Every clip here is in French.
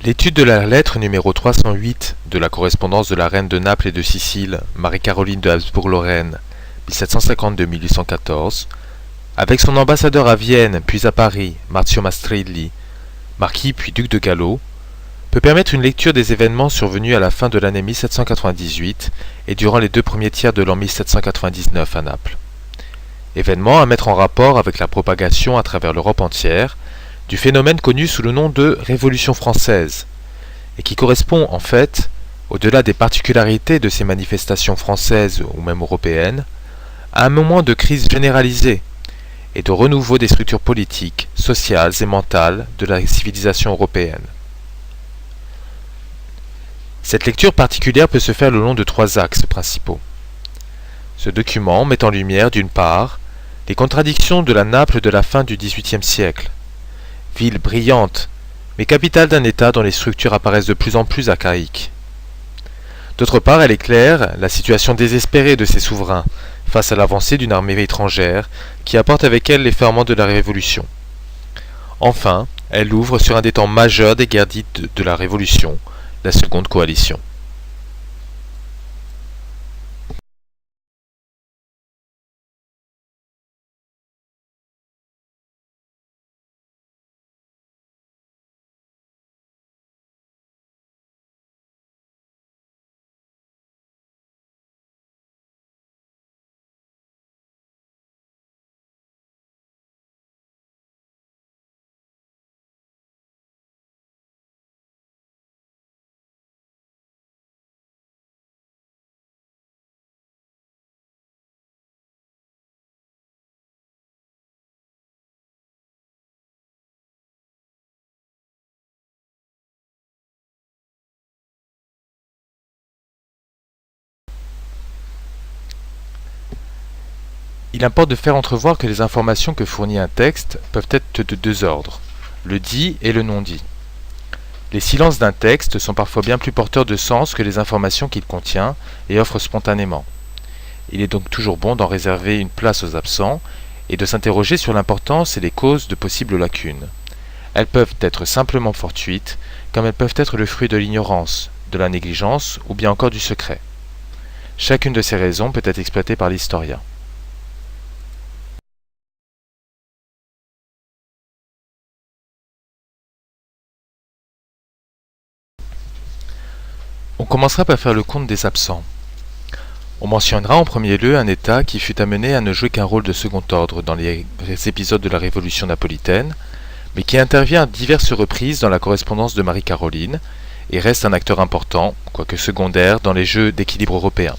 L'étude de la lettre numéro 308 de la correspondance de la reine de Naples et de Sicile, Marie-Caroline de Habsbourg-Lorraine, 1752-1814, avec son ambassadeur à Vienne puis à Paris, Marzio Mastrilli, marquis puis duc de Gallo, peut permettre une lecture des événements survenus à la fin de l'année 1798 et durant les 2 premiers tiers de l'an 1799 à Naples. Événements à mettre en rapport avec la propagation à travers l'Europe entière du phénomène connu sous le nom de Révolution française, et qui correspond en fait, au-delà des particularités de ces manifestations françaises ou même européennes, à un moment de crise généralisée et de renouveau des structures politiques, sociales et mentales de la civilisation européenne. Cette lecture particulière peut se faire le long de 3 axes principaux. Ce document met en lumière, d'une part, les contradictions de la Naples de la fin du XVIIIe siècle, ville brillante, mais capitale d'un État dont les structures apparaissent de plus en plus archaïques. D'autre part, elle éclaire la situation désespérée de ses souverains face à l'avancée d'une armée étrangère qui apporte avec elle les ferments de la Révolution. Enfin, elle ouvre sur un des temps majeurs des guerres dites de la Révolution, la Seconde Coalition. Il importe de faire entrevoir que les informations que fournit un texte peuvent être de 2 ordres, le dit et le non dit. Les silences d'un texte sont parfois bien plus porteurs de sens que les informations qu'il contient et offre spontanément. Il est donc toujours bon d'en réserver une place aux absents et de s'interroger sur l'importance et les causes de possibles lacunes. Elles peuvent être simplement fortuites, comme elles peuvent être le fruit de l'ignorance, de la négligence ou bien encore du secret. Chacune de ces raisons peut être exploitée par l'historien. On commencera par faire le compte des absents. On mentionnera en premier lieu un État qui fut amené à ne jouer qu'un rôle de second ordre dans les épisodes de la Révolution napolitaine, mais qui intervient à diverses reprises dans la correspondance de Marie-Caroline et reste un acteur important, quoique secondaire, dans les jeux d'équilibre européens,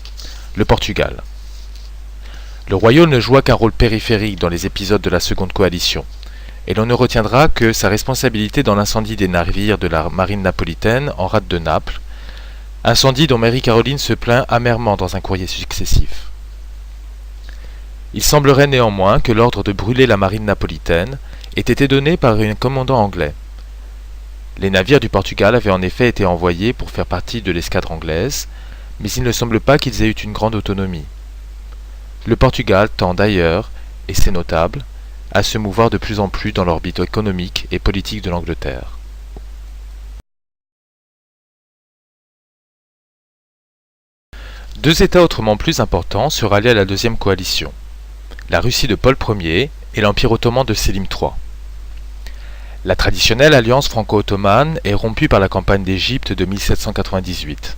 le Portugal. Le royaume ne joua qu'un rôle périphérique dans les épisodes de la Seconde Coalition, et l'on ne retiendra que sa responsabilité dans l'incendie des navires de la marine napolitaine en rade de Naples, incendie dont Marie-Caroline se plaint amèrement dans un courrier successif. Il semblerait néanmoins que l'ordre de brûler la marine napolitaine ait été donné par un commandant anglais. Les navires du Portugal avaient en effet été envoyés pour faire partie de l'escadre anglaise, mais il ne semble pas qu'ils aient eu une grande autonomie. Le Portugal tend d'ailleurs, et c'est notable, à se mouvoir de plus en plus dans l'orbite économique et politique de l'Angleterre. 2 États autrement plus importants se rallient à la deuxième coalition, la Russie de Paul Ier et l'Empire ottoman de Sélim III. La traditionnelle alliance franco-ottomane est rompue par la campagne d'Égypte de 1798.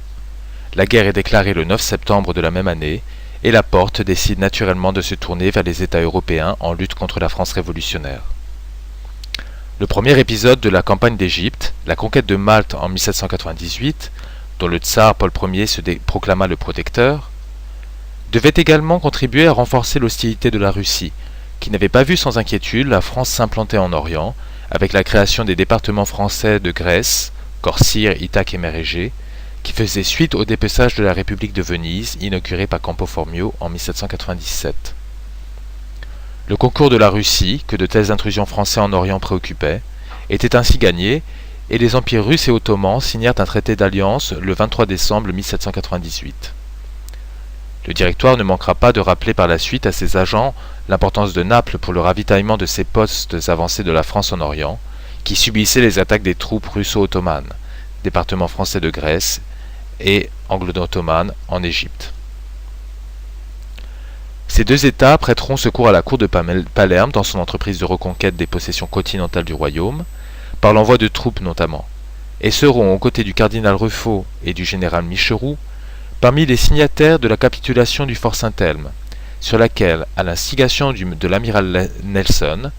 La guerre est déclarée le 9 septembre de la même année et la Porte décide naturellement de se tourner vers les États européens en lutte contre la France révolutionnaire. Le premier épisode de la campagne d'Égypte, la conquête de Malte en 1798, dont le tsar Paul Ier se proclama le protecteur, devait également contribuer à renforcer l'hostilité de la Russie, qui n'avait pas vu sans inquiétude la France s'implanter en Orient, avec la création des départements français de Grèce, Corcyre, Ithaque et Mer Égée, qui faisait suite au dépeçage de la République de Venise, inauguré par Campo Formio en 1797. Le concours de la Russie, que de telles intrusions françaises en Orient préoccupaient, était ainsi gagné, et les empires russes et ottomans signèrent un traité d'alliance le 23 décembre 1798. Le directoire ne manquera pas de rappeler par la suite à ses agents l'importance de Naples pour le ravitaillement de ces postes avancés de la France en Orient, qui subissaient les attaques des troupes russo-ottomanes, département français de Grèce, et anglo-ottomane en Égypte. Ces deux États prêteront secours à la cour de Palerme dans son entreprise de reconquête des possessions continentales du royaume, par l'envoi de troupes notamment, et seront, aux côtés du cardinal Ruffo et du général Micheroux, parmi les signataires de la capitulation du Fort Saint-Elme, sur laquelle, à l'instigation de l'amiral Nelson,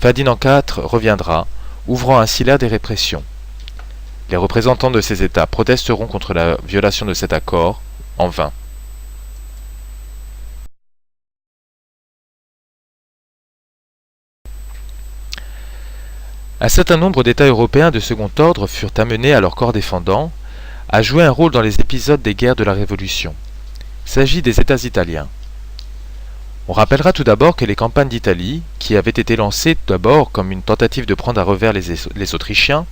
Ferdinand IV reviendra, ouvrant ainsi l'ère des répressions. Les représentants de ces États protesteront contre la violation de cet accord, en vain. Un certain nombre d'États européens de second ordre furent amenés à leur corps défendant à jouer un rôle dans les épisodes des guerres de la Révolution. Il s'agit des États italiens. On rappellera tout d'abord que les campagnes d'Italie, qui avaient été lancées d'abord comme une tentative de prendre à revers les Autrichiens,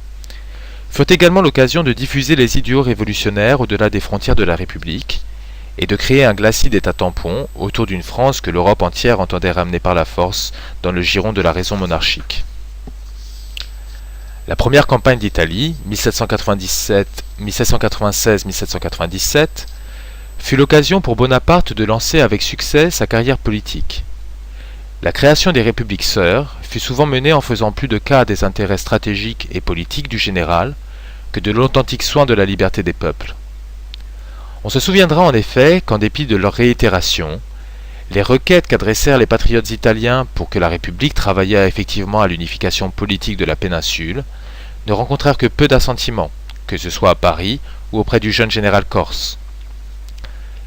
furent également l'occasion de diffuser les idéaux révolutionnaires au-delà des frontières de la République et de créer un glacis d'États tampons autour d'une France que l'Europe entière entendait ramener par la force dans le giron de la raison monarchique. La première campagne d'Italie, 1796-1797, fut l'occasion pour Bonaparte de lancer avec succès sa carrière politique. La création des républiques sœurs fut souvent menée en faisant plus de cas des intérêts stratégiques et politiques du général que de l'authentique soin de la liberté des peuples. On se souviendra en effet qu'en dépit de leur réitération, les requêtes qu'adressèrent les patriotes italiens pour que la République travaillât effectivement à l'unification politique de la péninsule ne rencontrèrent que peu d'assentiment, que ce soit à Paris ou auprès du jeune général corse.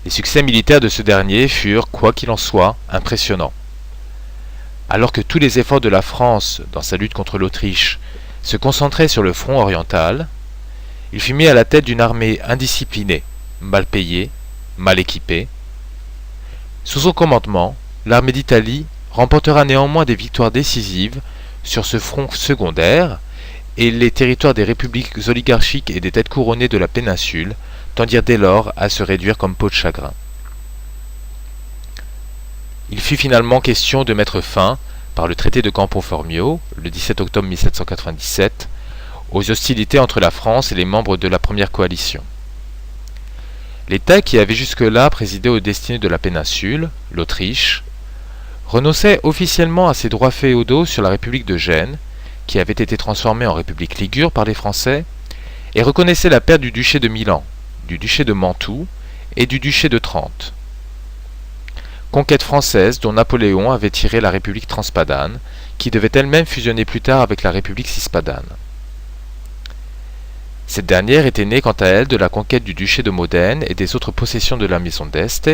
Les succès militaires de ce dernier furent, quoi qu'il en soit, impressionnants. Alors que tous les efforts de la France dans sa lutte contre l'Autriche se concentraient sur le front oriental, il fut mis à la tête d'une armée indisciplinée, mal payée, mal équipée. Sous son commandement, l'armée d'Italie remportera néanmoins des victoires décisives sur ce front secondaire, et les territoires des républiques oligarchiques et des têtes couronnées de la péninsule tendirent dès lors à se réduire comme peau de chagrin. Il fut finalement question de mettre fin, par le traité de Campo Formio, le 17 octobre 1797, aux hostilités entre la France et les membres de la première coalition. L'État qui avait jusque-là présidé aux destinées de la péninsule, l'Autriche, renonçait officiellement à ses droits féodaux sur la République de Gênes, qui avait été transformée en République ligure par les Français, et reconnaissait la perte du duché de Milan, du duché de Mantoue et du duché de Trente. Conquête française dont Napoléon avait tiré la République transpadane, qui devait elle-même fusionner plus tard avec la République cispadane. Cette dernière était née quant à elle de la conquête du duché de Modène et des autres possessions de la maison d'Este,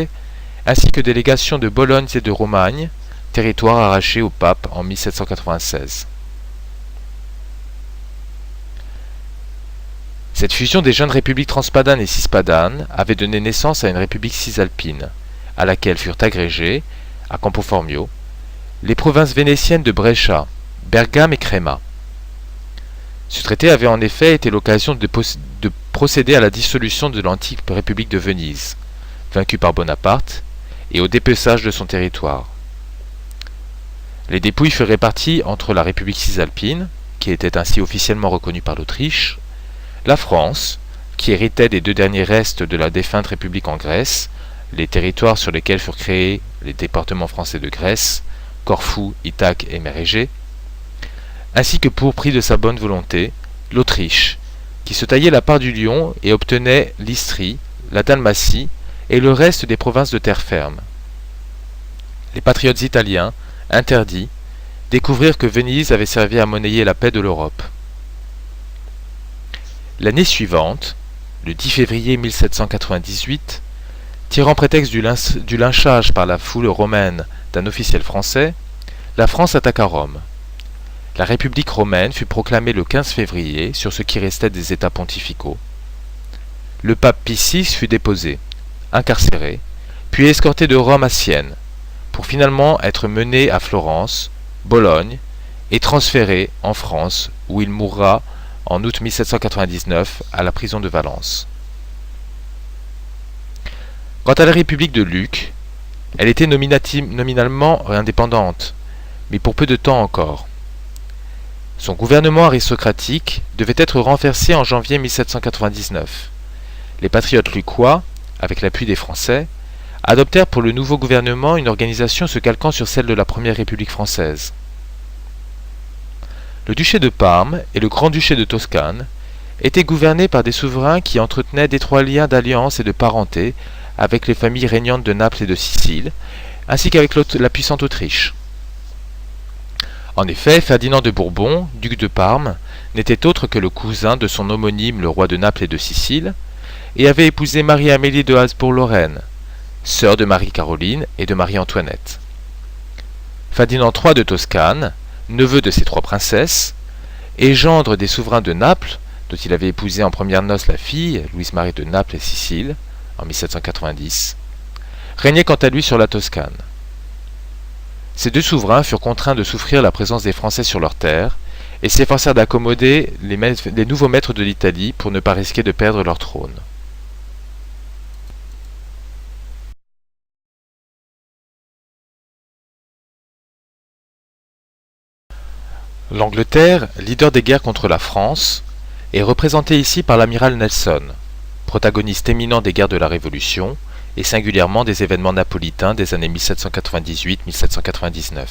ainsi que des légations de Bologne et de Romagne, territoires arrachés au pape en 1796. Cette fusion des jeunes républiques transpadane et cispadane avait donné naissance à une république cisalpine, à laquelle furent agrégées, à Campo Formio, les provinces vénitiennes de Brescia, Bergame et Crema. Ce traité avait en effet été l'occasion de procéder à la dissolution de l'antique République de Venise, vaincue par Bonaparte, et au dépeçage de son territoire. Les dépouilles furent réparties entre la République cisalpine, qui était ainsi officiellement reconnue par l'Autriche, la France, qui héritait des deux derniers restes de la défunte République en Grèce, les territoires sur lesquels furent créés les départements français de Grèce, Corfou, Ithaque et Mer Égée, ainsi que pour prix de sa bonne volonté, l'Autriche, qui se taillait la part du lion et obtenait l'Istrie, la Dalmatie et le reste des provinces de terre ferme. Les patriotes italiens, interdits, découvrirent que Venise avait servi à monnayer la paix de l'Europe. L'année suivante, le 10 février 1798, tirant prétexte du lynchage par la foule romaine d'un officiel français, la France attaqua Rome. La République romaine fut proclamée le 15 février sur ce qui restait des États pontificaux. Le pape Pie VI fut déposé, incarcéré, puis escorté de Rome à Sienne, pour finalement être mené à Florence, Bologne, et transféré en France, où il mourra en août 1799 à la prison de Valence. Quant à la République de Lucques, elle était nominalement indépendante, mais pour peu de temps encore. Son gouvernement aristocratique devait être renversé en janvier 1799. Les patriotes lucquois, avec l'appui des Français, adoptèrent pour le nouveau gouvernement une organisation se calquant sur celle de la Première République française. Le duché de Parme et le grand-duché de Toscane étaient gouvernés par des souverains qui entretenaient d'étroits liens d'alliance et de parenté avec les familles régnantes de Naples et de Sicile, ainsi qu'avec la puissante Autriche. En effet, Ferdinand de Bourbon, duc de Parme, n'était autre que le cousin de son homonyme le roi de Naples et de Sicile, et avait épousé Marie-Amélie de Habsbourg-Lorraine, sœur de Marie-Caroline et de Marie-Antoinette. Ferdinand III de Toscane, neveu de ces trois princesses, et gendre des souverains de Naples, dont il avait épousé en premières noces la fille, Louise-Marie de Naples et Sicile, en 1790, régnait quant à lui sur la Toscane. Ces deux souverains furent contraints de souffrir la présence des Français sur leurs terres et s'efforcèrent d'accommoder les nouveaux maîtres de l'Italie pour ne pas risquer de perdre leur trône. L'Angleterre, leader des guerres contre la France, est représentée ici par l'amiral Nelson, protagoniste éminent des guerres de la Révolution et singulièrement des événements napolitains des années 1798-1799.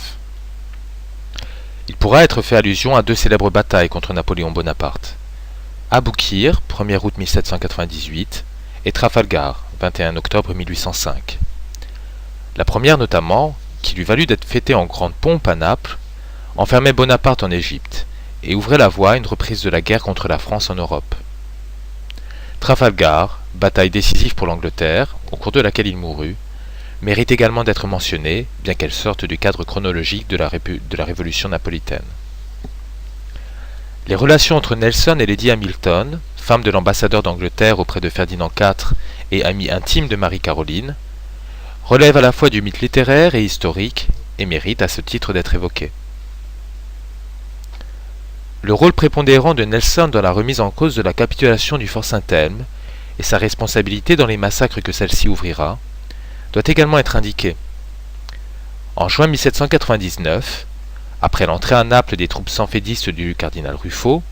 Il pourra être fait allusion à deux célèbres batailles contre Napoléon Bonaparte. Aboukir, 1er août 1798, et Trafalgar, 21 octobre 1805. La première notamment, qui lui valut d'être fêtée en grande pompe à Naples, enfermait Bonaparte en Égypte et ouvrait la voie à une reprise de la guerre contre la France en Europe. Trafalgar, bataille décisive pour l'Angleterre, au cours de laquelle il mourut, mérite également d'être mentionnée, bien qu'elle sorte du cadre chronologique de la Révolution napolitaine. Les relations entre Nelson et Lady Hamilton, femme de l'ambassadeur d'Angleterre auprès de Ferdinand IV et amie intime de Marie-Caroline, relèvent à la fois du mythe littéraire et historique et méritent à ce titre d'être évoquées. Le rôle prépondérant de Nelson dans la remise en cause de la capitulation du Fort Saint-Elme et sa responsabilité dans les massacres que celle-ci ouvrira doit également être indiqué. En juin 1799, après l'entrée à Naples des troupes sanfédistes du cardinal Ruffo,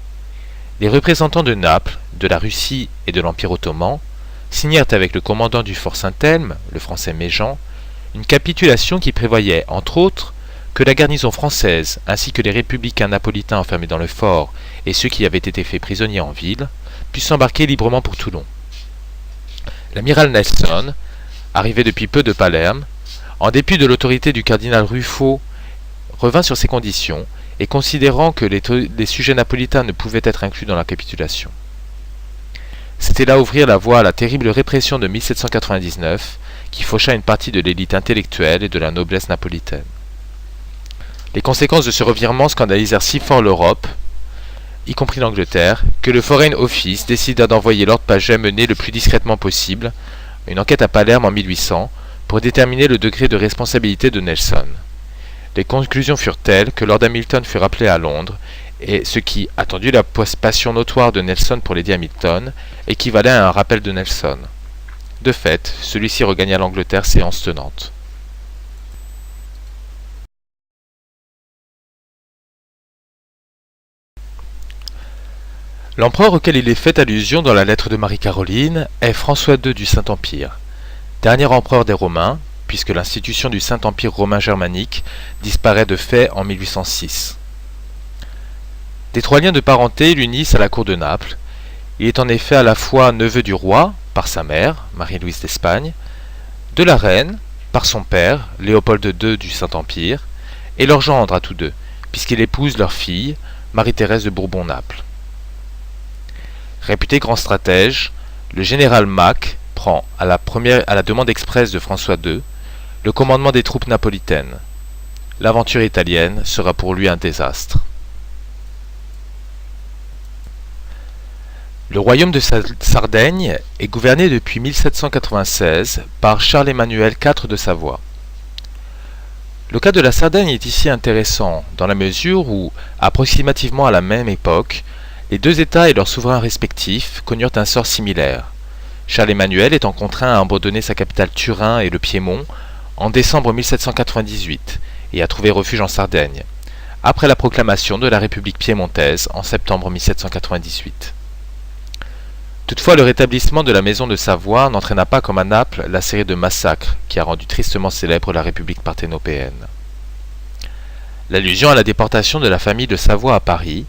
les représentants de Naples, de la Russie et de l'Empire ottoman signèrent avec le commandant du Fort Saint-Elme, le français Méjean, une capitulation qui prévoyait, entre autres, que la garnison française, ainsi que les républicains napolitains enfermés dans le fort et ceux qui avaient été faits prisonniers en ville, puissent s'embarquer librement pour Toulon. L'amiral Nelson, arrivé depuis peu de Palerme, en dépit de l'autorité du cardinal Ruffo, revint sur ces conditions et considérant que les sujets napolitains ne pouvaient être inclus dans la capitulation. C'était là ouvrir la voie à la terrible répression de 1799 qui faucha une partie de l'élite intellectuelle et de la noblesse napolitaine. Les conséquences de ce revirement scandalisèrent si fort l'Europe, y compris l'Angleterre, que le Foreign Office décida d'envoyer Lord Paget mener le plus discrètement possible une enquête à Palerme en 1800 pour déterminer le degré de responsabilité de Nelson. Les conclusions furent telles que Lord Hamilton fut rappelé à Londres, et ce qui, attendu la passion notoire de Nelson pour Lady Hamilton, équivalait à un rappel de Nelson. De fait, celui-ci regagna l'Angleterre séance tenante. L'empereur auquel il est fait allusion dans la lettre de Marie-Caroline est François II du Saint-Empire, dernier empereur des Romains, puisque l'institution du Saint-Empire romain germanique disparaît de fait en 1806. Des trois liens de parenté l'unissent à la cour de Naples. Il est en effet à la fois neveu du roi, par sa mère, Marie-Louise d'Espagne, de la reine, par son père, Léopold II du Saint-Empire, et leur gendre à tous deux, puisqu'il épouse leur fille, Marie-Thérèse de Bourbon-Naples. Réputé grand stratège, le général Mack prend, à la demande expresse de François II, le commandement des troupes napolitaines. L'aventure italienne sera pour lui un désastre. Le royaume de Sardaigne est gouverné depuis 1796 par Charles-Emmanuel IV de Savoie. Le cas de la Sardaigne est ici intéressant dans la mesure où, approximativement à la même époque, les deux États et leurs souverains respectifs connurent un sort similaire, Charles-Emmanuel étant contraint à abandonner sa capitale Turin et le Piémont en décembre 1798 et à trouver refuge en Sardaigne, après la proclamation de la République piémontaise en septembre 1798. Toutefois, le rétablissement de la Maison de Savoie n'entraîna pas comme à Naples la série de massacres qui a rendu tristement célèbre la République parthénopéenne. L'allusion à la déportation de la famille de Savoie à Paris,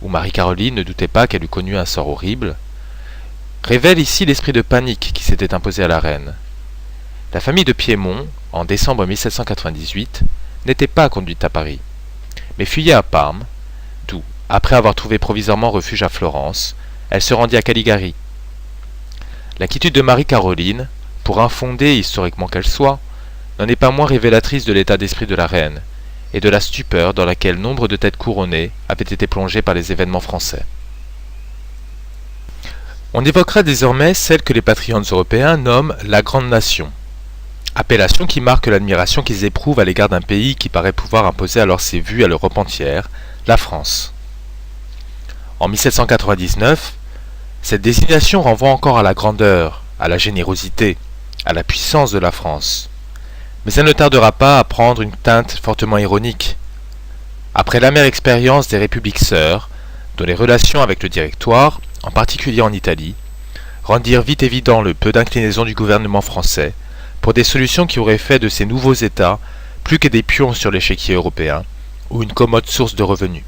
où Marie-Caroline ne doutait pas qu'elle eût connu un sort horrible, révèle ici l'esprit de panique qui s'était imposé à la reine. La famille de Piémont, en décembre 1798, n'était pas conduite à Paris, mais fuyait à Parme, d'où, après avoir trouvé provisoirement refuge à Florence, elle se rendit à Caligari. L'inquiétude de Marie-Caroline, pour infondée historiquement qu'elle soit, n'en est pas moins révélatrice de l'état d'esprit de la reine, et de la stupeur dans laquelle nombre de têtes couronnées avaient été plongées par les événements français. On évoquera désormais celle que les patriotes européens nomment la Grande Nation, appellation qui marque l'admiration qu'ils éprouvent à l'égard d'un pays qui paraît pouvoir imposer alors ses vues à l'Europe entière, la France. En 1799, cette désignation renvoie encore à la grandeur, à la générosité, à la puissance de la France. Mais elle ne tardera pas à prendre une teinte fortement ironique. Après l'amère expérience des républiques sœurs, dont les relations avec le Directoire, en particulier en Italie, rendirent vite évident le peu d'inclinaison du gouvernement français pour des solutions qui auraient fait de ces nouveaux États plus que des pions sur l'échiquier européen ou une commode source de revenus.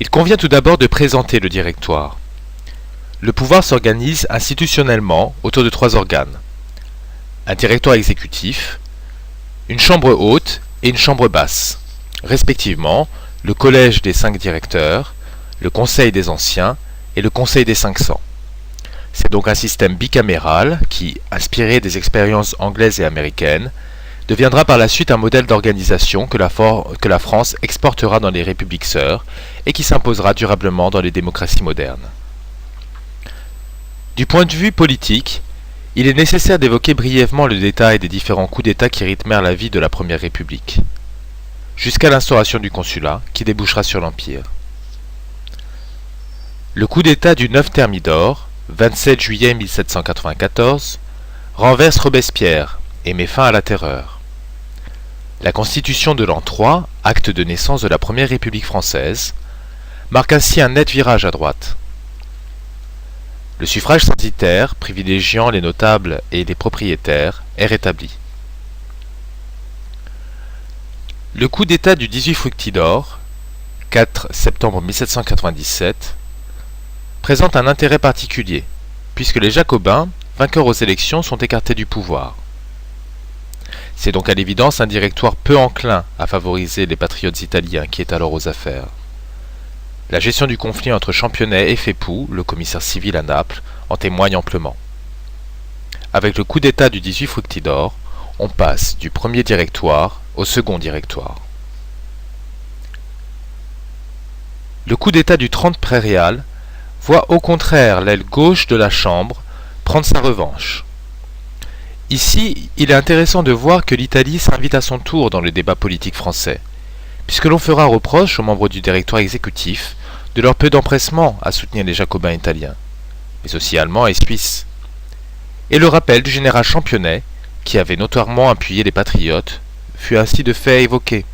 Il convient tout d'abord de présenter le Directoire. Le pouvoir s'organise institutionnellement autour de 3 organes. Un directoire exécutif, une chambre haute et une chambre basse, respectivement le collège des 5 directeurs, le conseil des anciens et le conseil des 500. C'est donc un système bicaméral qui, inspiré des expériences anglaises et américaines, deviendra par la suite un modèle d'organisation que la France exportera dans les républiques sœurs et qui s'imposera durablement dans les démocraties modernes. Du point de vue politique, il est nécessaire d'évoquer brièvement le détail des différents coups d'État qui rythmèrent la vie de la Première République, jusqu'à l'instauration du consulat qui débouchera sur l'Empire. Le coup d'État du 9 Thermidor, 27 juillet 1794, renverse Robespierre et met fin à la terreur. La Constitution de l'an 3, acte de naissance de la Première République française, marque ainsi un net virage à droite. Le suffrage censitaire, privilégiant les notables et les propriétaires, est rétabli. Le coup d'État du 18 Fructidor, 4 septembre 1797, présente un intérêt particulier, puisque les Jacobins, vainqueurs aux élections, sont écartés du pouvoir. C'est donc à l'évidence un directoire peu enclin à favoriser les patriotes italiens qui est alors aux affaires. La gestion du conflit entre Championnet et Fépoux, le commissaire civil à Naples, en témoigne amplement. Avec le coup d'État du 18 Fructidor, on passe du premier directoire au second directoire. Le coup d'État du 30 Prairial voit au contraire l'aile gauche de la Chambre prendre sa revanche. Ici, il est intéressant de voir que l'Italie s'invite à son tour dans le débat politique français, puisque l'on fera reproche aux membres du directoire exécutif de leur peu d'empressement à soutenir les jacobins italiens, mais aussi allemands et suisses, et le rappel du général Championnet, qui avait notoirement appuyé les patriotes, fut ainsi de fait évoqué.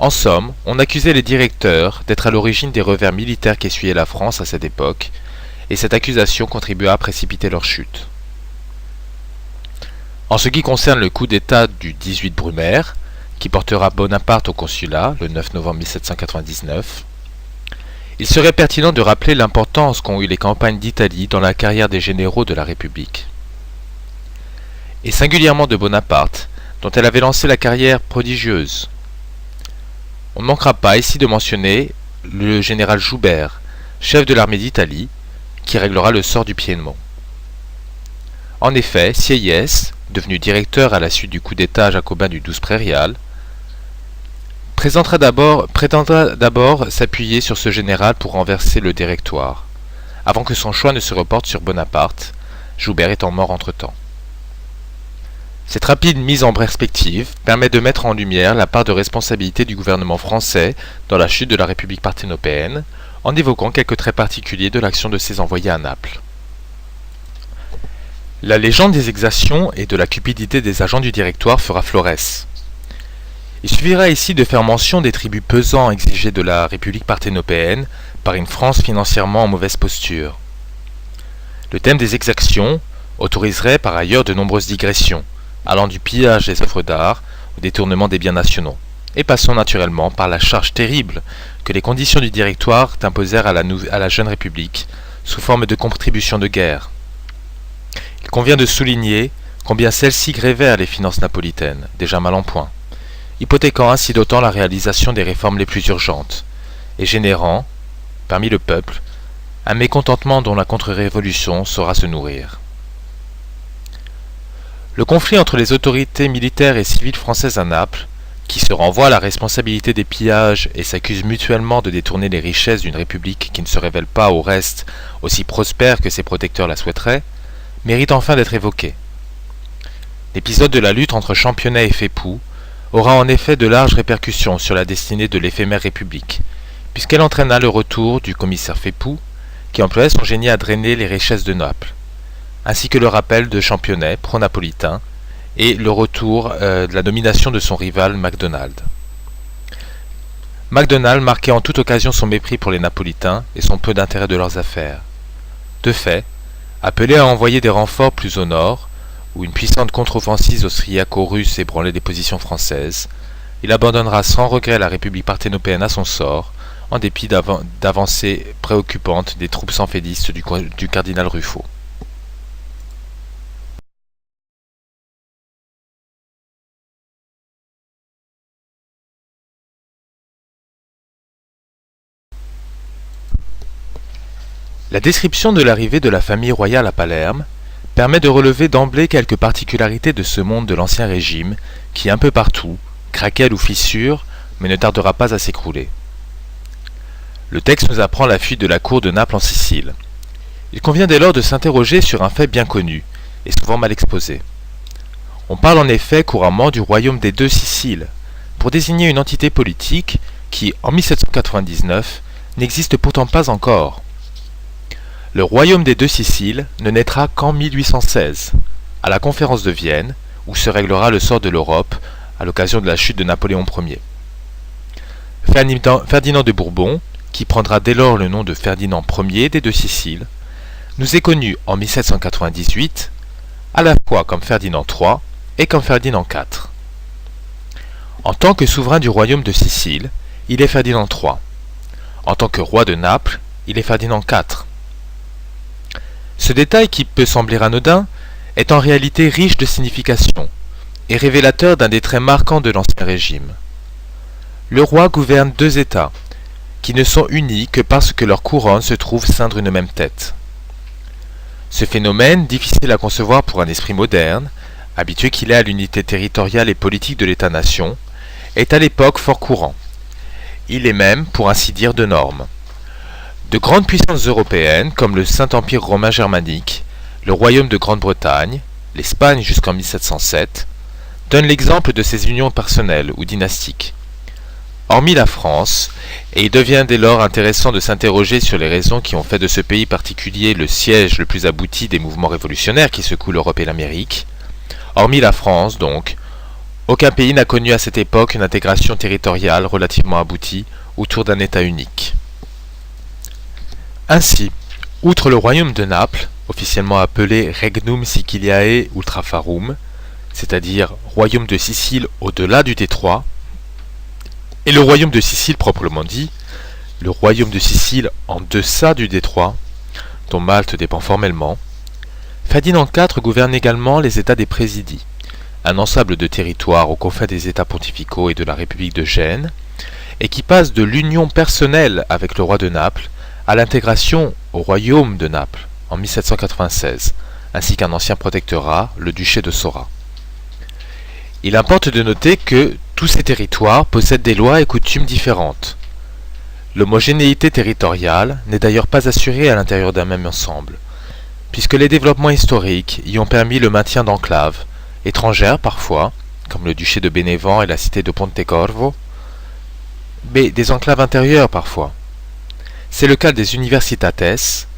En somme, on accusait les directeurs d'être à l'origine des revers militaires qu'essuyait la France à cette époque, et cette accusation contribua à précipiter leur chute. En ce qui concerne le coup d'État du 18 Brumaire, qui portera Bonaparte au consulat le 9 novembre 1799, il serait pertinent de rappeler l'importance qu'ont eu les campagnes d'Italie dans la carrière des généraux de la République, et singulièrement de Bonaparte, dont elle avait lancé la carrière prodigieuse. On ne manquera pas ici de mentionner le général Joubert, chef de l'armée d'Italie, qui réglera le sort du Piémont. En effet, Sieyès, devenu directeur à la suite du coup d'État jacobin du 12 Prairial, prétendra d'abord s'appuyer sur ce général pour renverser le Directoire, avant que son choix ne se reporte sur Bonaparte, Joubert étant mort entre-temps. Cette rapide mise en perspective permet de mettre en lumière la part de responsabilité du gouvernement français dans la chute de la République parthénopéenne, en évoquant quelques traits particuliers de l'action de ses envoyés à Naples. La légende des exactions et de la cupidité des agents du Directoire fera florès. Il suffira ici de faire mention des tributs pesants exigés de la République parthénopéenne par une France financièrement en mauvaise posture. Le thème des exactions autoriserait par ailleurs de nombreuses digressions, allant du pillage des œuvres d'art au détournement des biens nationaux, et passant naturellement par la charge terrible que les conditions du Directoire imposèrent à la jeune République sous forme de contributions de guerre. Il convient de souligner combien celles-ci grévèrent les finances napolitaines, déjà mal en point, hypothéquant ainsi d'autant la réalisation des réformes les plus urgentes, et générant, parmi le peuple, un mécontentement dont la contre-révolution saura se nourrir. Le conflit entre les autorités militaires et civiles françaises à Naples, qui se renvoient à la responsabilité des pillages et s'accusent mutuellement de détourner les richesses d'une république qui ne se révèle pas au reste aussi prospère que ses protecteurs la souhaiteraient, mérite enfin d'être évoqué. L'épisode de la lutte entre Championnet et Fépoux aura en effet de larges répercussions sur la destinée de l'éphémère république, puisqu'elle entraîna le retour du commissaire Fépoux, qui employait son génie à drainer les richesses de Naples, ainsi que le rappel de Championnet, pro-napolitain, et le retour de la nomination de son rival Macdonald. Macdonald marquait en toute occasion son mépris pour les Napolitains et son peu d'intérêt de leurs affaires. De fait, appelé à envoyer des renforts plus au nord, où une puissante contre-offensive austriaco-russe ébranlait des positions françaises, il abandonnera sans regret la République parthénopéenne à son sort, en dépit d'avancées préoccupantes des troupes sanfédistes du cardinal Ruffo. La description de l'arrivée de la famille royale à Palerme permet de relever d'emblée quelques particularités de ce monde de l'Ancien Régime qui, un peu partout, craquelle ou fissure, mais ne tardera pas à s'écrouler. Le texte nous apprend la fuite de la cour de Naples en Sicile. Il convient dès lors de s'interroger sur un fait bien connu, et souvent mal exposé. On parle en effet couramment du royaume des deux Siciles, pour désigner une entité politique qui, en 1799, n'existe pourtant pas encore. Le royaume des deux Siciles ne naîtra qu'en 1816, à la conférence de Vienne, où se réglera le sort de l'Europe à l'occasion de la chute de Napoléon Ier. Ferdinand de Bourbon, qui prendra dès lors le nom de Ferdinand Ier des deux Siciles, nous est connu en 1798, à la fois comme Ferdinand III et comme Ferdinand IV. En tant que souverain du royaume de Sicile, il est Ferdinand III. En tant que roi de Naples, il est Ferdinand IV. Ce détail qui peut sembler anodin est en réalité riche de signification et révélateur d'un des traits marquants de l'Ancien Régime. Le roi gouverne deux États, qui ne sont unis que parce que leur couronne se trouve ceindre une même tête. Ce phénomène, difficile à concevoir pour un esprit moderne, habitué qu'il est à l'unité territoriale et politique de l'État-nation, est à l'époque fort courant. Il est même, pour ainsi dire, de norme. De grandes puissances européennes, comme le Saint-Empire romain germanique, le Royaume de Grande-Bretagne, l'Espagne jusqu'en 1707, donnent l'exemple de ces unions personnelles ou dynastiques. Hormis la France, et il devient dès lors intéressant de s'interroger sur les raisons qui ont fait de ce pays particulier le siège le plus abouti des mouvements révolutionnaires qui secouent l'Europe et l'Amérique, hormis la France donc, aucun pays n'a connu à cette époque une intégration territoriale relativement aboutie autour d'un État unique. Ainsi, outre le royaume de Naples, officiellement appelé Regnum Siciliae Ultrafarum, c'est-à-dire royaume de Sicile au-delà du détroit, et le royaume de Sicile proprement dit, le royaume de Sicile en deçà du détroit, dont Malte dépend formellement, Ferdinand IV gouverne également les États des Présidis, un ensemble de territoires aux confins des États pontificaux et de la République de Gênes, et qui passe de l'union personnelle avec le roi de Naples à l'intégration au royaume de Naples en 1796, ainsi qu'un ancien protectorat, le duché de Sora. Il importe de noter que tous ces territoires possèdent des lois et coutumes différentes. L'homogénéité territoriale n'est d'ailleurs pas assurée à l'intérieur d'un même ensemble, puisque les développements historiques y ont permis le maintien d'enclaves, étrangères parfois, comme le duché de Bénévent et la cité de Pontecorvo, mais des enclaves intérieures parfois. C'est le cas des universitates,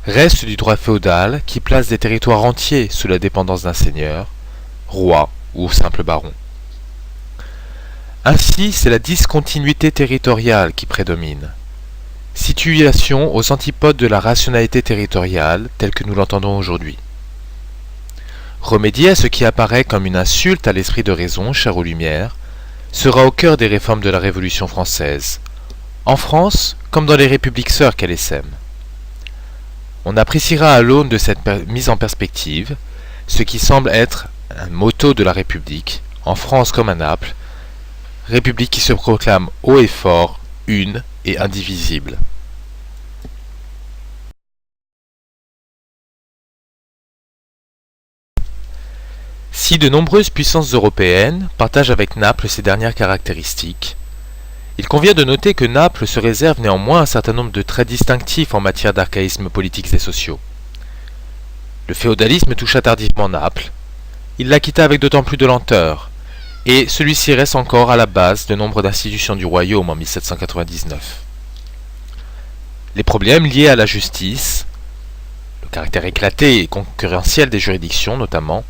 reste du droit féodal qui place des territoires entiers sous la dépendance d'un seigneur, roi ou simple baron. Ainsi, c'est la discontinuité territoriale qui prédomine. Situation aux antipodes de la rationalité territoriale telle que nous l'entendons aujourd'hui. Remédier à ce qui apparaît comme une insulte à l'esprit de raison cher aux Lumières sera au cœur des réformes de la Révolution française, en France comme dans les républiques sœurs qu'elle essaime. On appréciera à l'aune de cette mise en perspective ce qui semble être un motto de la République, en France comme à Naples, République qui se proclame haut et fort, une et indivisible. Si de nombreuses puissances européennes partagent avec Naples ces dernières caractéristiques, il convient de noter que Naples se réserve néanmoins un certain nombre de traits distinctifs en matière d'archaïsmes politiques et sociaux. Le féodalisme toucha tardivement Naples, il la quitta avec d'autant plus de lenteur, et celui-ci reste encore à la base de nombre d'institutions du royaume en 1799. Les problèmes liés à la justice, le caractère éclaté et concurrentiel des juridictions notamment,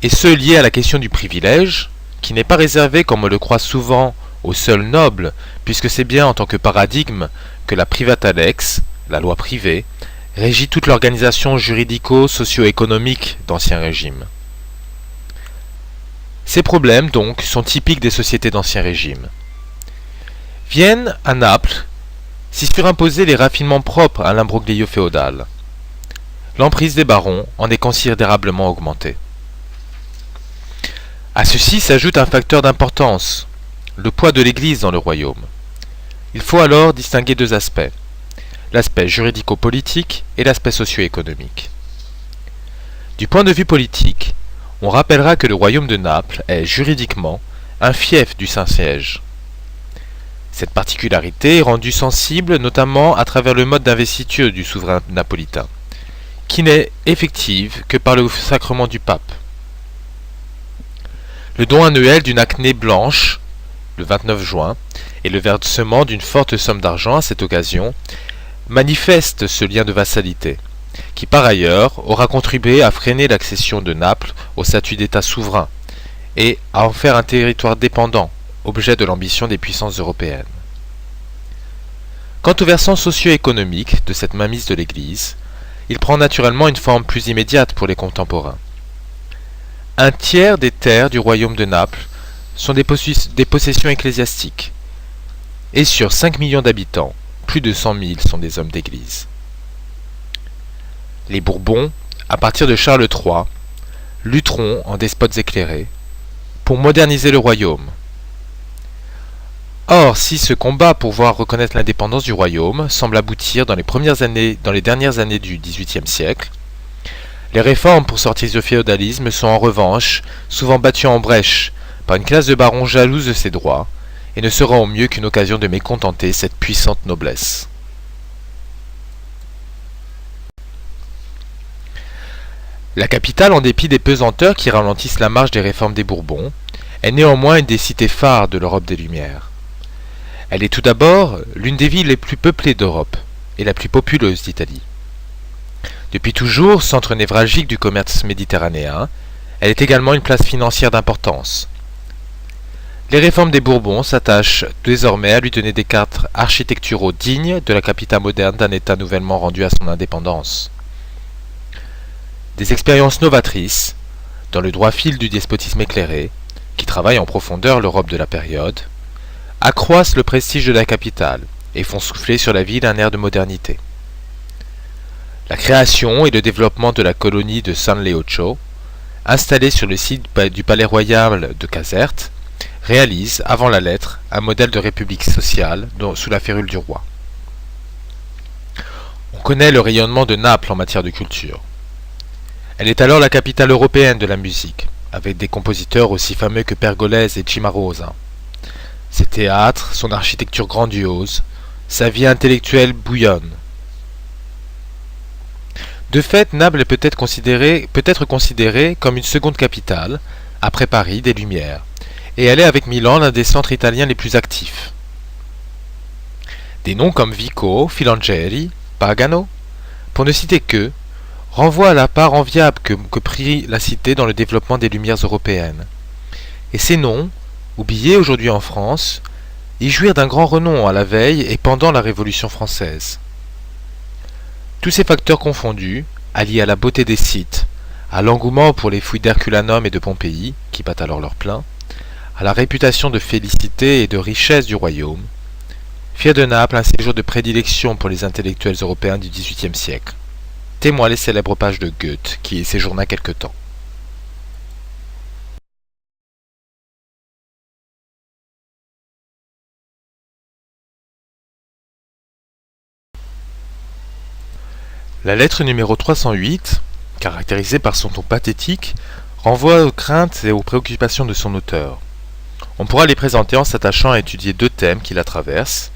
et ceux liés à la question du privilège, qui n'est pas réservé, comme on le croit souvent, aux seuls nobles, puisque c'est bien en tant que paradigme que la privata lex, la loi privée, régit toute l'organisation juridico-socio-économique d'Ancien Régime. Ces problèmes, donc, sont typiques des sociétés d'Ancien Régime. Viennent, à Naples, s'y surimposer les raffinements propres à l'imbroglio féodal. L'emprise des barons en est considérablement augmentée. À ceci s'ajoute un facteur d'importance, le poids de l'Église dans le royaume. Il faut alors distinguer deux aspects, l'aspect juridico-politique et l'aspect socio-économique. Du point de vue politique, on rappellera que le royaume de Naples est, juridiquement, un fief du Saint-Siège. Cette particularité est rendue sensible notamment à travers le mode d'investiture du souverain napolitain, qui n'est effective que par le sacrement du pape. Le don annuel d'une acnée blanche, le 29 juin, et le versement d'une forte somme d'argent à cette occasion, manifestent ce lien de vassalité, qui par ailleurs aura contribué à freiner l'accession de Naples au statut d'État souverain, et à en faire un territoire dépendant, objet de l'ambition des puissances européennes. Quant au versant socio-économique de cette mainmise de l'Église, il prend naturellement une forme plus immédiate pour les contemporains. Un tiers des terres du royaume de Naples sont des possessions ecclésiastiques, et sur 5 millions d'habitants, plus de 100 000 sont des hommes d'église. Les Bourbons, à partir de Charles III, lutteront en despotes éclairés pour moderniser le royaume. Or, si ce combat pour voir reconnaître l'indépendance du royaume semble aboutir dans les dernières années du XVIIIe siècle, les réformes pour sortir du féodalisme sont en revanche souvent battues en brèche par une classe de barons jalouse de ses droits et ne seront au mieux qu'une occasion de mécontenter cette puissante noblesse. La capitale, en dépit des pesanteurs qui ralentissent la marche des réformes des Bourbons, est néanmoins une des cités phares de l'Europe des Lumières. Elle est tout d'abord l'une des villes les plus peuplées d'Europe et la plus populeuse d'Italie. Depuis toujours centre névralgique du commerce méditerranéen, elle est également une place financière d'importance. Les réformes des Bourbons s'attachent désormais à lui donner des cadres architecturaux dignes de la capitale moderne d'un État nouvellement rendu à son indépendance. Des expériences novatrices, dans le droit fil du despotisme éclairé, qui travaille en profondeur l'Europe de la période, accroissent le prestige de la capitale et font souffler sur la ville un air de modernité. La création et le développement de la colonie de San Leocho, installée sur le site du palais royal de Caserte, réalise, avant la lettre, un modèle de république sociale sous la férule du roi. On connaît le rayonnement de Naples en matière de culture. Elle est alors la capitale européenne de la musique, avec des compositeurs aussi fameux que Pergolèse et Cimarosa. Ses théâtres, son architecture grandiose, sa vie intellectuelle bouillonne. De fait, Naples peut être considérée comme une seconde capitale, après Paris, des Lumières, et elle est avec Milan l'un des centres italiens les plus actifs. Des noms comme Vico, Filangieri, Pagano, pour ne citer qu'eux, renvoient à la part enviable que prit la cité dans le développement des Lumières européennes. Et ces noms, oubliés aujourd'hui en France, y jouirent d'un grand renom à la veille et pendant la Révolution française. Tous ces facteurs confondus, alliés à la beauté des sites, à l'engouement pour les fouilles d'Herculanum et de Pompéi, qui battent alors leur plein, à la réputation de félicité et de richesse du royaume, firent de Naples un séjour de prédilection pour les intellectuels européens du XVIIIe siècle. Témoin les célèbres pages de Goethe, qui y séjourna quelque temps. La lettre numéro 308, caractérisée par son ton pathétique, renvoie aux craintes et aux préoccupations de son auteur. On pourra les présenter en s'attachant à étudier deux thèmes qui la traversent.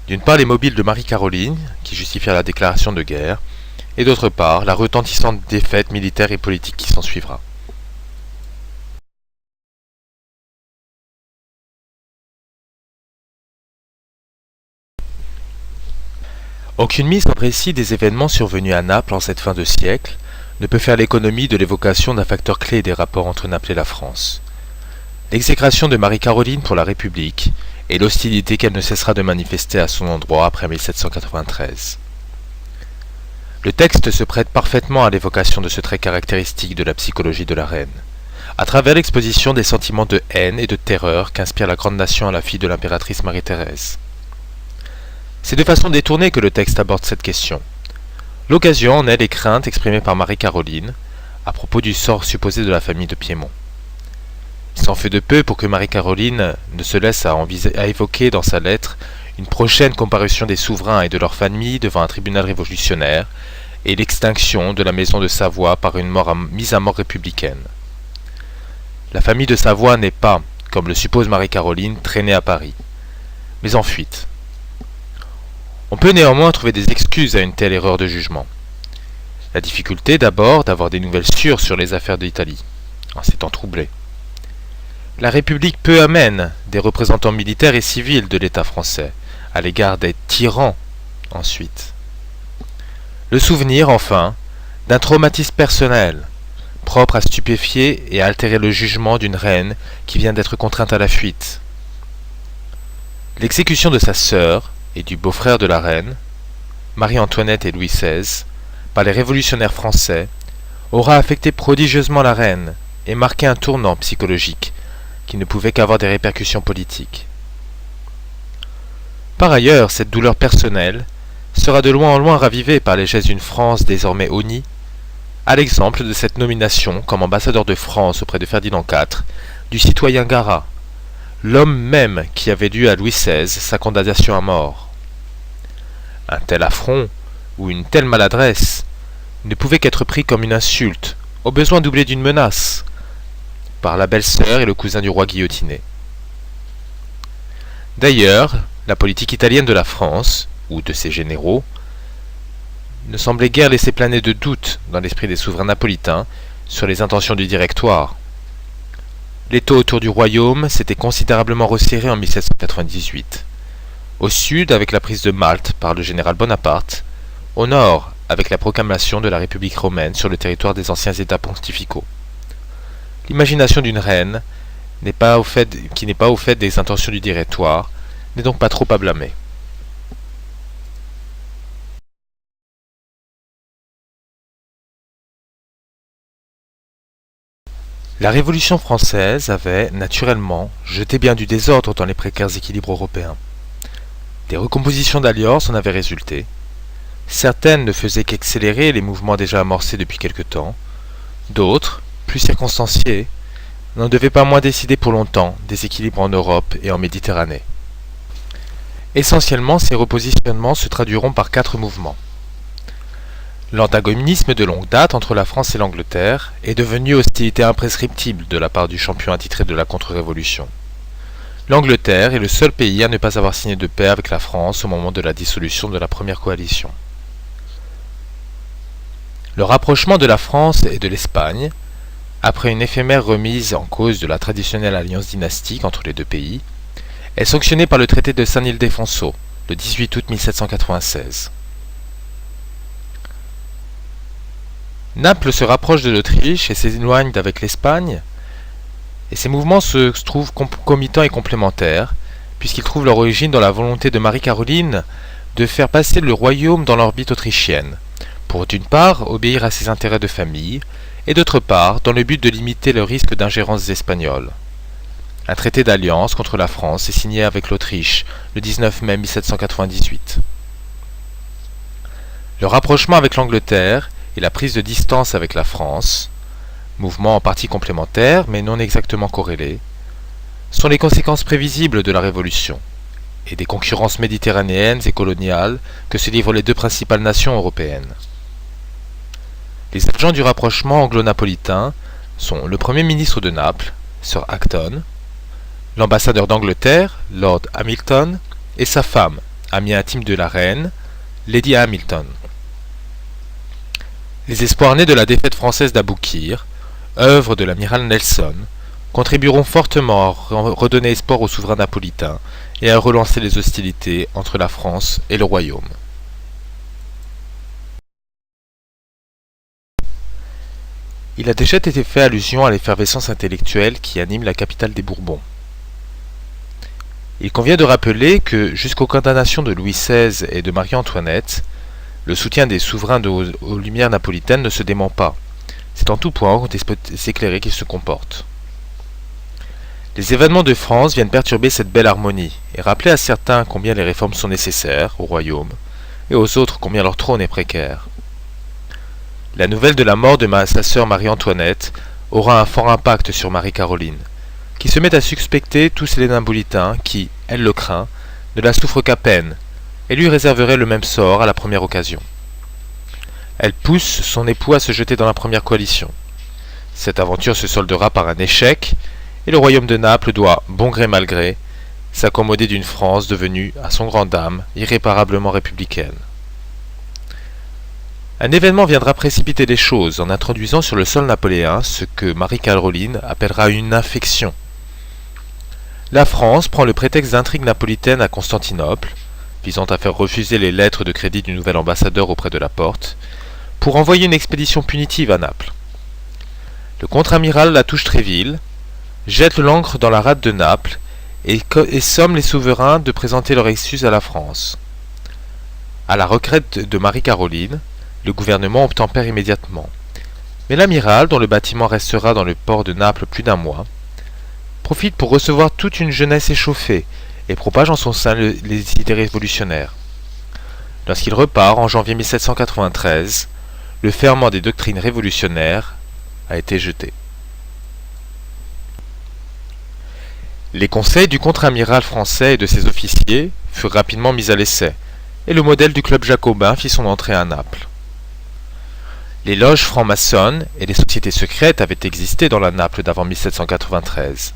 D'une part, les mobiles de Marie-Caroline, qui justifièrent la déclaration de guerre, et d'autre part, la retentissante défaite militaire et politique qui s'ensuivra. Aucune mise en récit des événements survenus à Naples en cette fin de siècle ne peut faire l'économie de l'évocation d'un facteur clé des rapports entre Naples et la France. L'exécration de Marie-Caroline pour la République et l'hostilité qu'elle ne cessera de manifester à son endroit après 1793. Le texte se prête parfaitement à l'évocation de ce trait caractéristique de la psychologie de la reine, à travers l'exposition des sentiments de haine et de terreur qu'inspire la grande nation à la fille de l'impératrice Marie-Thérèse. C'est de façon détournée que le texte aborde cette question. L'occasion en est les craintes exprimées par Marie-Caroline à propos du sort supposé de la famille de Piémont. Il s'en fait de peu pour que Marie-Caroline ne se laisse à évoquer dans sa lettre une prochaine comparution des souverains et de leurs familles devant un tribunal révolutionnaire et l'extinction de la maison de Savoie par une mise à mort républicaine. La famille de Savoie n'est pas, comme le suppose Marie-Caroline, traînée à Paris, mais en fuite. On peut néanmoins trouver des excuses à une telle erreur de jugement. La difficulté d'abord d'avoir des nouvelles sûres sur les affaires d'Italie, en ces temps troublés. La République peu amène des représentants militaires et civils de l'État français, à l'égard des tyrans, ensuite. Le souvenir, enfin, d'un traumatisme personnel, propre à stupéfier et à altérer le jugement d'une reine qui vient d'être contrainte à la fuite. L'exécution de sa sœur et du beau-frère de la reine, Marie-Antoinette et Louis XVI, par les révolutionnaires français, aura affecté prodigieusement la reine et marqué un tournant psychologique qui ne pouvait qu'avoir des répercussions politiques. Par ailleurs, cette douleur personnelle sera de loin en loin ravivée par les gestes d'une France désormais honnie, à l'exemple de cette nomination comme ambassadeur de France auprès de Ferdinand IV du citoyen Garat, l'homme même qui avait dû à Louis XVI sa condamnation à mort. Un tel affront, ou une telle maladresse, ne pouvait qu'être pris comme une insulte, au besoin doublé d'une menace, par la belle-sœur et le cousin du roi guillotiné. D'ailleurs, la politique italienne de la France, ou de ses généraux, ne semblait guère laisser planer de doute dans l'esprit des souverains napolitains sur les intentions du Directoire. L'étau autour du royaume s'était considérablement resserré en 1798. Au sud avec la prise de Malte par le général Bonaparte, au nord avec la proclamation de la République romaine sur le territoire des anciens États pontificaux. L'imagination d'une reine qui n'est pas au fait des intentions du Directoire n'est donc pas trop à blâmer. La Révolution française avait, naturellement, jeté bien du désordre dans les précaires équilibres européens. Des recompositions d'alliances en avaient résulté. Certaines ne faisaient qu'accélérer les mouvements déjà amorcés depuis quelque temps. D'autres, plus circonstanciés, n'en devaient pas moins décider pour longtemps des équilibres en Europe et en Méditerranée. Essentiellement, ces repositionnements se traduiront par 4 mouvements. L'antagonisme de longue date entre la France et l'Angleterre est devenu hostilité imprescriptible de la part du champion attitré de la contre-révolution. L'Angleterre est le seul pays à ne pas avoir signé de paix avec la France au moment de la dissolution de la première coalition. Le rapprochement de la France et de l'Espagne, après une éphémère remise en cause de la traditionnelle alliance dynastique entre les deux pays, est sanctionné par le traité de San Ildefonso, le 18 août 1796. Naples se rapproche de l'Autriche et s'éloigne d'avec l'Espagne, Et ces mouvements se trouvent concomitants et complémentaires, puisqu'ils trouvent leur origine dans la volonté de Marie-Caroline de faire passer le royaume dans l'orbite autrichienne, pour d'une part obéir à ses intérêts de famille, et d'autre part dans le but de limiter le risque d'ingérence espagnole. Un traité d'alliance contre la France est signé avec l'Autriche le 19 mai 1798. Le rapprochement avec l'Angleterre et la prise de distance avec la France, mouvements en partie complémentaires mais non exactement corrélés, sont les conséquences prévisibles de la Révolution et des concurrences méditerranéennes et coloniales que se livrent les deux principales nations européennes. Les agents du rapprochement anglo-napolitain sont le Premier ministre de Naples, Sir Acton, l'ambassadeur d'Angleterre, Lord Hamilton, et sa femme, amie intime de la reine, Lady Hamilton. Les espoirs nés de la défaite française d'Aboukir, œuvre de l'amiral Nelson, contribueront fortement à redonner espoir aux souverains napolitains et à relancer les hostilités entre la France et le royaume. Il a déjà été fait allusion à l'effervescence intellectuelle qui anime la capitale des Bourbons. Il convient de rappeler que, jusqu'aux condamnations de Louis XVI et de Marie-Antoinette, le soutien des souverains aux Lumières napolitaines ne se dément pas. C'est en tout point qu'on peut s'éclairer qu'ils se comportent. Les événements de France viennent perturber cette belle harmonie et rappeler à certains combien les réformes sont nécessaires au royaume et aux autres combien leur trône est précaire. La nouvelle de la mort de sa sœur Marie-Antoinette aura un fort impact sur Marie-Caroline, qui se met à suspecter tous les napolitains qui, elle le craint, ne la souffrent qu'à peine, et lui réserverait le même sort à la première occasion. Elle pousse son époux à se jeter dans la première coalition. Cette aventure se soldera par un échec, et le royaume de Naples doit, bon gré mal gré, s'accommoder d'une France devenue, à son grand dam, irréparablement républicaine. Un événement viendra précipiter les choses en introduisant sur le sol napoléen ce que Marie-Caroline appellera une infection. La France prend le prétexte d'intrigues napolitaines à Constantinople, visant à faire refuser les lettres de crédit du nouvel ambassadeur auprès de la Porte, pour envoyer une expédition punitive à Naples. Le contre-amiral Latouche-Tréville jette l'ancre dans la rade de Naples et somme les souverains de présenter leur excuse à la France. À la requête de Marie-Caroline, le gouvernement obtempère immédiatement. Mais l'amiral, dont le bâtiment restera dans le port de Naples plus d'un mois, profite pour recevoir toute une jeunesse échauffée et propage en son sein les idées révolutionnaires. Lorsqu'il repart en janvier 1793, le ferment des doctrines révolutionnaires a été jeté. Les conseils du contre-amiral français et de ses officiers furent rapidement mis à l'essai, et le modèle du club jacobin fit son entrée à Naples. Les loges francs-maçonnes et les sociétés secrètes avaient existé dans la Naples d'avant 1793.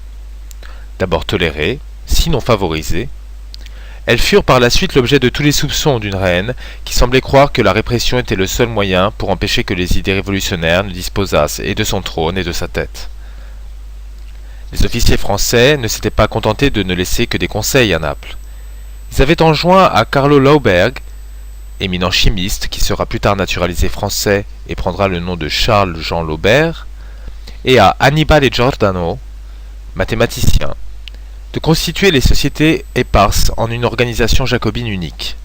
D'abord tolérées, sinon favorisées, elles furent par la suite l'objet de tous les soupçons d'une reine qui semblait croire que la répression était le seul moyen pour empêcher que les idées révolutionnaires ne disposassent et de son trône et de sa tête. Les officiers français ne s'étaient pas contentés de ne laisser que des conseils à Naples. Ils avaient enjoint à Carlo Lauberg, éminent chimiste qui sera plus tard naturalisé français et prendra le nom de Charles-Jean Laubert, et à Annibale Giordano, mathématicien, de constituer les sociétés éparses en une organisation jacobine unique.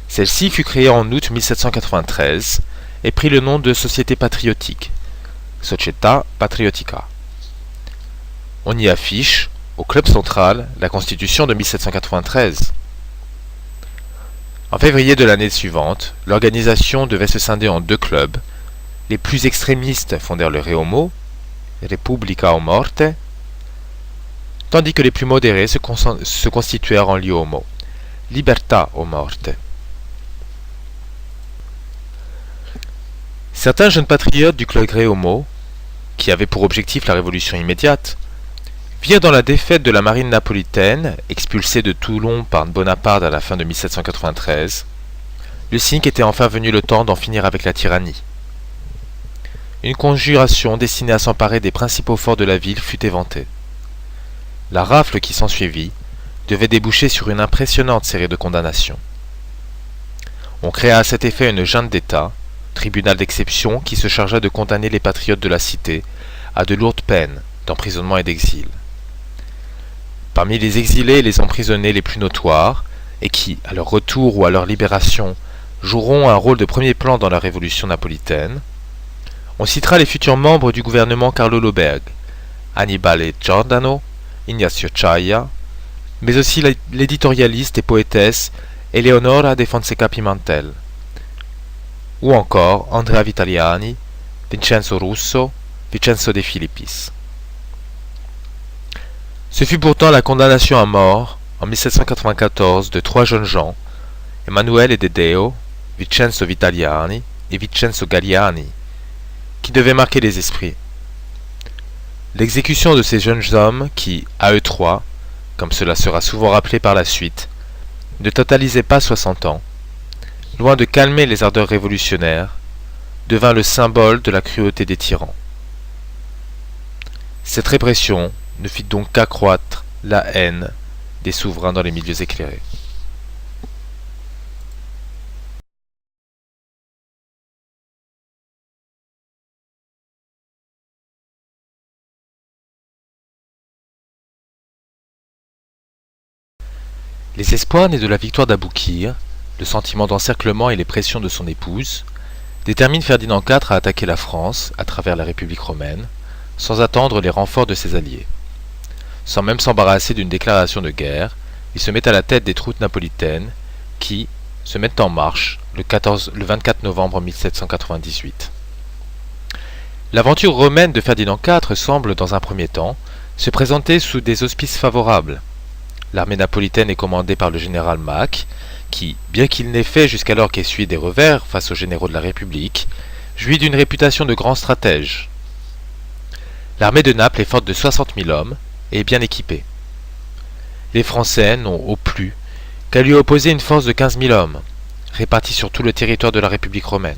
Celle-ci fut créée en août 1793 et prit le nom de Société patriotique, Società Patriottica. On y affiche, au Club central, la Constitution de 1793. En février de l'année suivante, l'organisation devait se scinder en deux clubs. Les plus extrémistes fondèrent le Reomo, Repubblica o Morte, tandis que les plus modérés se constituèrent en Liomo, Libertà o Morte. Certains jeunes patriotes du club Reomo, qui avaient pour objectif la révolution immédiate, virent dans la défaite de la marine napolitaine, expulsée de Toulon par Bonaparte à la fin de 1793, le signe qu'était enfin venu le temps d'en finir avec la tyrannie. Une conjuration destinée à s'emparer des principaux forts de la ville fut éventée. La rafle qui s'ensuivit devait déboucher sur une impressionnante série de condamnations. On créa à cet effet une junte d'État, tribunal d'exception qui se chargea de condamner les patriotes de la cité à de lourdes peines, d'emprisonnement et d'exil. Parmi les exilés et les emprisonnés les plus notoires, et qui, à leur retour ou à leur libération, joueront un rôle de premier plan dans la révolution napolitaine, on citera les futurs membres du gouvernement Carlo Loberg, Annibale Giordano, Ignacio Chaia, mais aussi l'éditorialiste et poétesse Eleonora de Fonseca Pimentel, ou encore Andrea Vitaliani, Vincenzo Russo, Vincenzo De Filippis. Ce fut pourtant la condamnation à mort, en 1794, de trois jeunes gens, Emanuele Dedeo, Vincenzo Vitaliani et Vincenzo Galliani, qui devait marquer les esprits. L'exécution de ces jeunes hommes qui, à eux trois, comme cela sera souvent rappelé par la suite, ne totalisaient pas 60 ans, loin de calmer les ardeurs révolutionnaires, devint le symbole de la cruauté des tyrans. Cette répression ne fit donc qu'accroître la haine des souverains dans les milieux éclairés. Les espoirs nés de la victoire d'Aboukir, le sentiment d'encerclement et les pressions de son épouse, déterminent Ferdinand IV à attaquer la France à travers la République romaine, sans attendre les renforts de ses alliés. Sans même s'embarrasser d'une déclaration de guerre, il se met à la tête des troupes napolitaines qui se mettent en marche le 24 novembre 1798. L'aventure romaine de Ferdinand IV semble, dans un premier temps, se présenter sous des auspices favorables. L'armée napolitaine est commandée par le général Mack, qui, bien qu'il n'ait fait jusqu'alors qu'essuyer des revers face aux généraux de la République, jouit d'une réputation de grand stratège. L'armée de Naples est forte de 60 000 hommes et est bien équipée. Les Français n'ont au plus qu'à lui opposer une force de 15 000 hommes, répartis sur tout le territoire de la République romaine.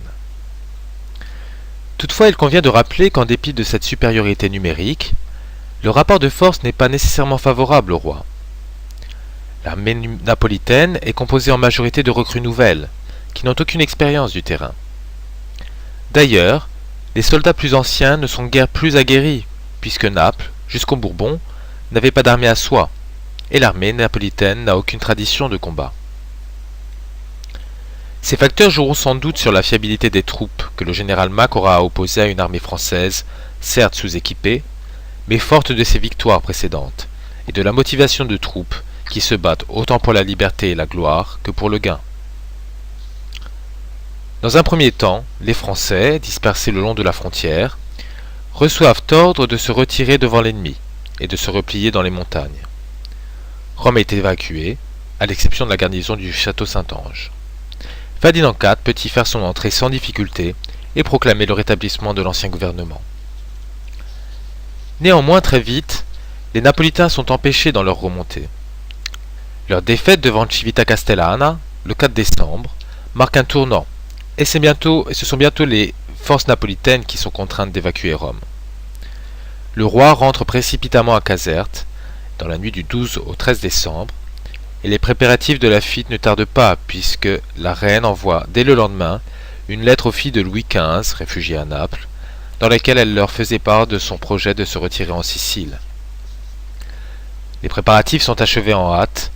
Toutefois, il convient de rappeler qu'en dépit de cette supériorité numérique, le rapport de force n'est pas nécessairement favorable au roi. L'armée napolitaine est composée en majorité de recrues nouvelles, qui n'ont aucune expérience du terrain. D'ailleurs, les soldats plus anciens ne sont guère plus aguerris, puisque Naples, jusqu'aux Bourbons, n'avait pas d'armée à soi, et l'armée napolitaine n'a aucune tradition de combat. Ces facteurs joueront sans doute sur la fiabilité des troupes que le général Mack aura à opposer à une armée française, certes sous-équipée, mais forte de ses victoires précédentes, et de la motivation de troupes qui se battent autant pour la liberté et la gloire que pour le gain. Dans un premier temps, les Français, dispersés le long de la frontière, reçoivent ordre de se retirer devant l'ennemi et de se replier dans les montagnes. Rome est évacuée, à l'exception de la garnison du château Saint-Ange. Ferdinand IV peut y faire son entrée sans difficulté et proclamer le rétablissement de l'ancien gouvernement. Néanmoins, très vite, les Napolitains sont empêchés dans leur remontée. Leur défaite devant Civita Castellana, le 4 décembre, marque un tournant, et ce sont bientôt les forces napolitaines qui sont contraintes d'évacuer Rome. Le roi rentre précipitamment à Caserte, dans la nuit du 12 au 13 décembre, et les préparatifs de la fuite ne tardent pas, puisque la reine envoie dès le lendemain une lettre aux filles de Louis XV, réfugiées à Naples, dans laquelle elle leur faisait part de son projet de se retirer en Sicile. Les préparatifs sont achevés en hâte.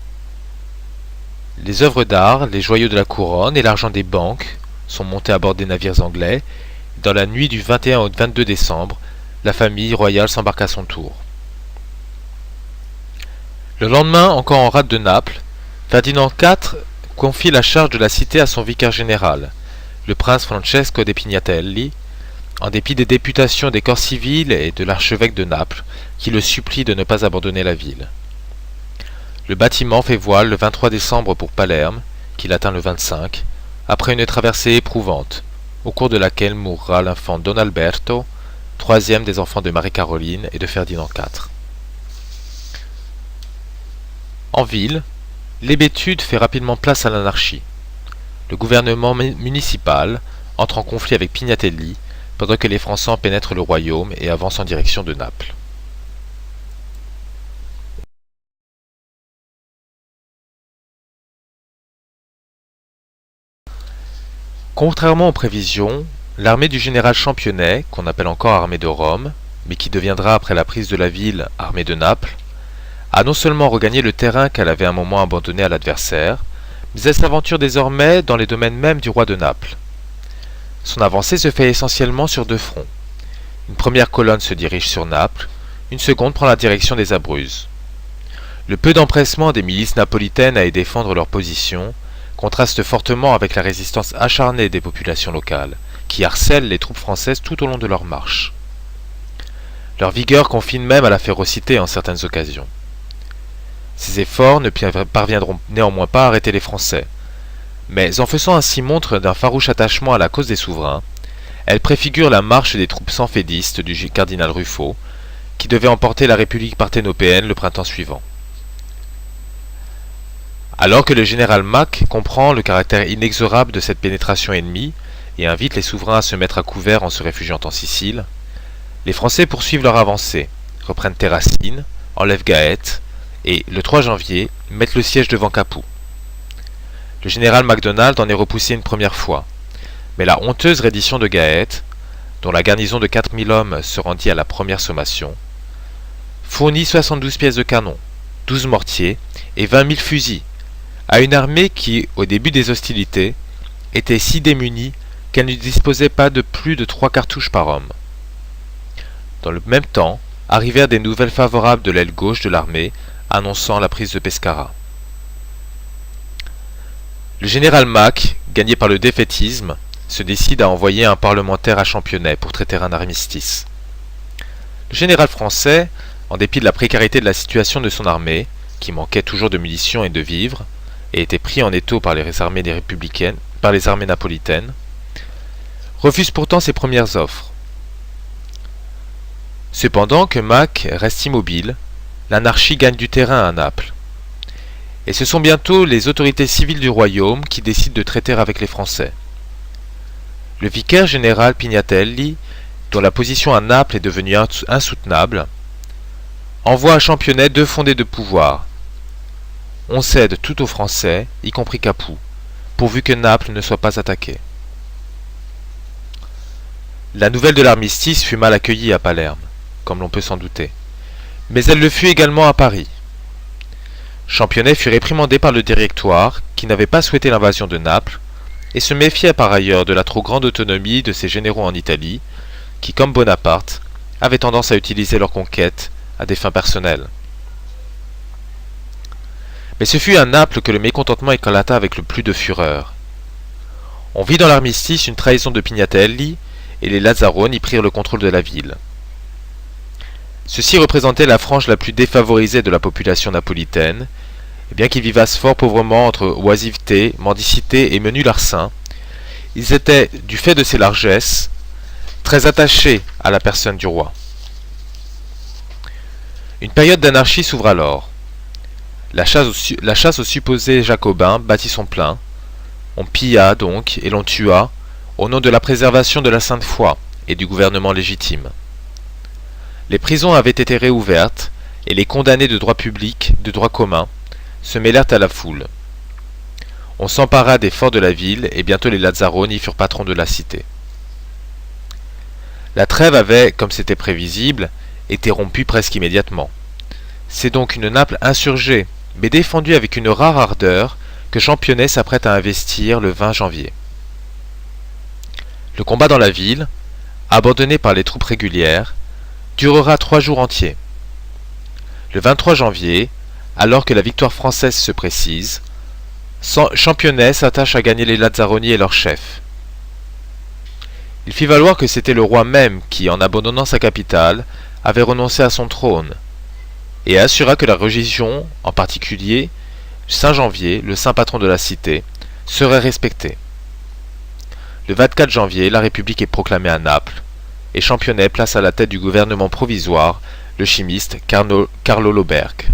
Les œuvres d'art, les joyaux de la couronne et l'argent des banques sont montés à bord des navires anglais. Dans la nuit du 21 au 22 décembre, la famille royale s'embarque à son tour. Le lendemain, encore en rade de Naples, Ferdinand IV confie la charge de la cité à son vicaire général, le prince Francesco de Pignatelli, en dépit des députations des corps civils et de l'archevêque de Naples, qui le supplie de ne pas abandonner la ville. Le bâtiment fait voile le 23 décembre pour Palerme, qu'il atteint le 25, après une traversée éprouvante, au cours de laquelle mourra l'enfant Don Alberto, troisième des enfants de Marie-Caroline et de Ferdinand IV. En ville, l'hébétude fait rapidement place à l'anarchie. Le gouvernement municipal entre en conflit avec Pignatelli, pendant que les Français pénètrent le royaume et avancent en direction de Naples. Contrairement aux prévisions, l'armée du général Championnet, qu'on appelle encore armée de Rome, mais qui deviendra après la prise de la ville armée de Naples, a non seulement regagné le terrain qu'elle avait un moment abandonné à l'adversaire, mais elle s'aventure désormais dans les domaines mêmes du roi de Naples. Son avancée se fait essentiellement sur deux fronts. Une première colonne se dirige sur Naples, une seconde prend la direction des Abruzzes. Le peu d'empressement des milices napolitaines à y défendre leur position contraste fortement avec la résistance acharnée des populations locales, qui harcèlent les troupes françaises tout au long de leur marche. Leur vigueur confine même à la férocité en certaines occasions. Ces efforts ne parviendront néanmoins pas à arrêter les Français, mais en faisant ainsi montre d'un farouche attachement à la cause des souverains, elles préfigurent la marche des troupes sanfédistes du cardinal Ruffo, qui devait emporter la République parthénopéenne le printemps suivant. Alors que le général Mack comprend le caractère inexorable de cette pénétration ennemie et invite les souverains à se mettre à couvert en se réfugiant en Sicile, les Français poursuivent leur avancée, reprennent Terracine, enlèvent Gaète et, le 3 janvier, mettent le siège devant Capoue. Le général MacDonald en est repoussé une première fois, mais la honteuse reddition de Gaète, dont la garnison de 4000 hommes se rendit à la première sommation, fournit 72 pièces de canon, 12 mortiers et 20 000 fusils, à une armée qui, au début des hostilités, était si démunie qu'elle ne disposait pas de plus de 3 cartouches par homme. Dans le même temps, arrivèrent des nouvelles favorables de l'aile gauche de l'armée, annonçant la prise de Pescara. Le général Mack, gagné par le défaitisme, se décide à envoyer un parlementaire à Championnet pour traiter un armistice. Le général français, en dépit de la précarité de la situation de son armée, qui manquait toujours de munitions et de vivres, et était pris en étau par les armées napolitaines, refuse pourtant ses premières offres. Cependant que Mack reste immobile, l'anarchie gagne du terrain à Naples. Et ce sont bientôt les autorités civiles du royaume qui décident de traiter avec les Français. Le vicaire général Pignatelli, dont la position à Naples est devenue insoutenable, envoie à Championnet 2 fondés de pouvoir. On cède tout aux Français, y compris Capoue, pourvu que Naples ne soit pas attaquée. La nouvelle de l'armistice fut mal accueillie à Palerme, comme l'on peut s'en douter, mais elle le fut également à Paris. Championnet fut réprimandé par le Directoire, qui n'avait pas souhaité l'invasion de Naples, et se méfiait par ailleurs de la trop grande autonomie de ses généraux en Italie, qui, comme Bonaparte, avaient tendance à utiliser leur conquête à des fins personnelles. Mais ce fut à Naples que le mécontentement éclata avec le plus de fureur. On vit dans l'armistice une trahison de Pignatelli, et les Lazzaroni prirent le contrôle de la ville. Ceux-ci représentaient la frange la plus défavorisée de la population napolitaine, et bien qu'ils vivassent fort pauvrement entre oisiveté, mendicité et menu larcin, ils étaient, du fait de ses largesses, très attachés à la personne du roi. Une période d'anarchie s'ouvre alors. La chasse aux supposés jacobins battit son plein. On pilla donc et l'on tua, au nom de la préservation de la sainte foi et du gouvernement légitime. Les prisons avaient été réouvertes, et les condamnés de droit public, de droit commun, se mêlèrent à la foule. On s'empara des forts de la ville, et bientôt les Lazzaroni furent patrons de la cité. La trêve avait, comme c'était prévisible, été rompue presque immédiatement. C'est donc une Naples insurgée, mais défendue avec une rare ardeur, que Championnet s'apprête à investir le 20 janvier. Le combat dans la ville, abandonné par les troupes régulières, durera 3 jours entiers. Le 23 janvier, alors que la victoire française se précise, Championnet s'attache à gagner les Lazzaroni et leurs chefs. Il fit valoir que c'était le roi même qui, en abandonnant sa capitale, avait renoncé à son trône, et assura que la religion, en particulier Saint Janvier, le saint patron de la cité, serait respectée. Le 24 janvier, la République est proclamée à Naples, et Championnet place à la tête du gouvernement provisoire le chimiste Carlo Loberg.